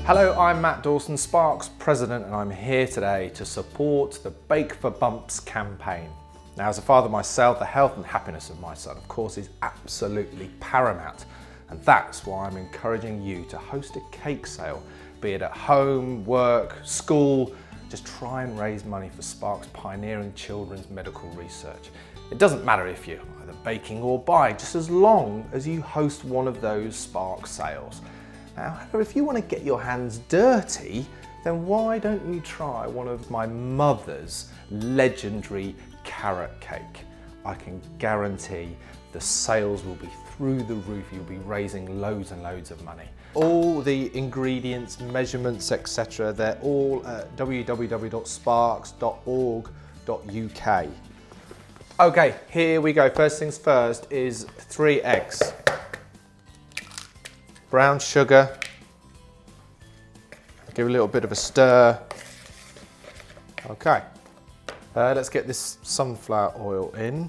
Hello, I'm Matt Dawson, Sparks President, and I'm here today to support the Bake for Bumps campaign. Now, as a father myself, the health and happiness of my son, of course, is absolutely paramount. And that's why I'm encouraging you to host a cake sale, be it at home, work, school. Just try and raise money for Sparks pioneering children's medical research. It doesn't matter if you're either baking or buying, just as long as you host one of those Sparks sales. Now, however, if you want to get your hands dirty, then why don't you try one of my mother's legendary carrot cake? I can guarantee the sales will be through the roof. You'll be raising loads and loads of money. All the ingredients, measurements, etc., they're all at www.sparks.org.uk. Okay, here we go. First things first is 3 eggs. Brown sugar, give a little bit of a stir. Okay, let's get this sunflower oil in.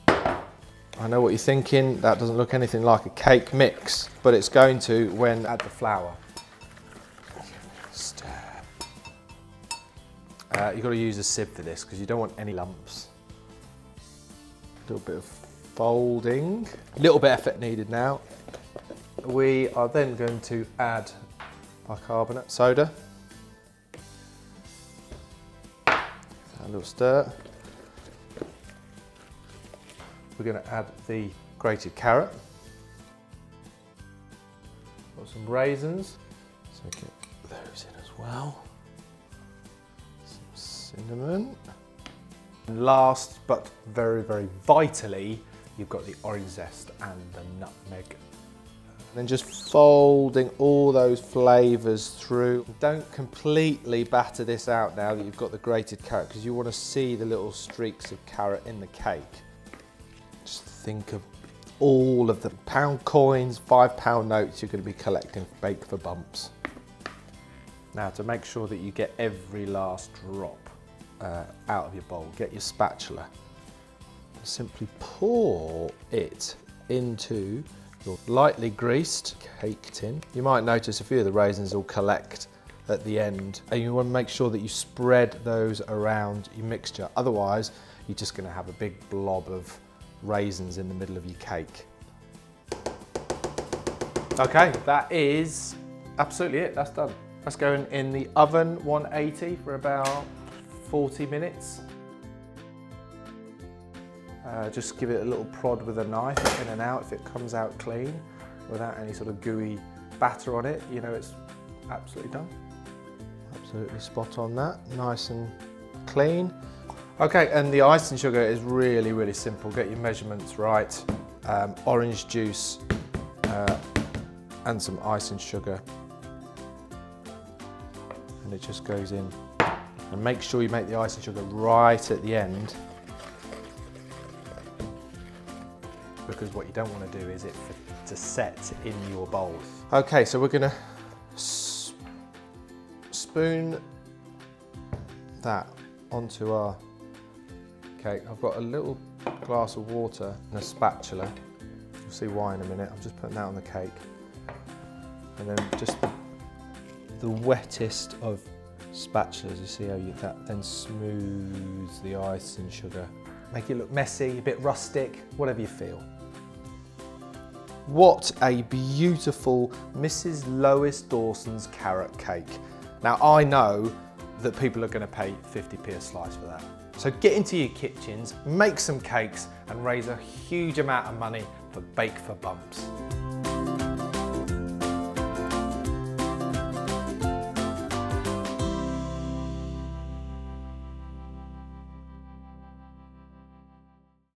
I know what you're thinking, that doesn't look anything like a cake mix, but it's going to when add the flour. Stir. You've got to use a sieve for this because you don't want any lumps. A little bit of folding. A little bit of effort needed now. We are then going to add bicarbonate soda. A little stir. We're going to add the grated carrot. Got some raisins. So get those in as well. Some cinnamon. And last but very, very vitally, you've got the orange zest and the nutmeg. And then just folding all those flavours through. Don't completely batter this out now that you've got the grated carrot, because you want to see the little streaks of carrot in the cake. Just think of all of the pound coins, £5 notes you're going to be collecting for Bake for Bumps. Now, to make sure that you get every last drop out of your bowl, get your spatula. Simply pour it into your lightly greased cake tin. You might notice a few of the raisins will collect at the end, and you want to make sure that you spread those around your mixture. Otherwise, you're just going to have a big blob of raisins in the middle of your cake. Okay, that is absolutely it. That's done. Let's go in the oven, 180 for about 40 minutes. Just give it a little prod with a knife in and out. If it comes out clean without any sort of gooey batter on it, you know it's absolutely done. Absolutely spot on that, nice and clean. Okay, and the icing sugar is really, really simple. Get your measurements right. Orange juice and some icing sugar. And it just goes in. And make sure you make the icing sugar right at the end, because what you don't want to do is it to set in your bowl. Okay, so we're going to spoon that onto our cake. I've got a little glass of water and a spatula. You'll see why in a minute. I'm just putting that on the cake. And then just the wettest of spatulas, you see how that then smooths the icing sugar. Make it look messy, a bit rustic, whatever you feel. What a beautiful Mrs. Lois Dawson's carrot cake. Now, I know that people are going to pay 50p a slice for that. So get into your kitchens, make some cakes and raise a huge amount of money for Bake for Bumps.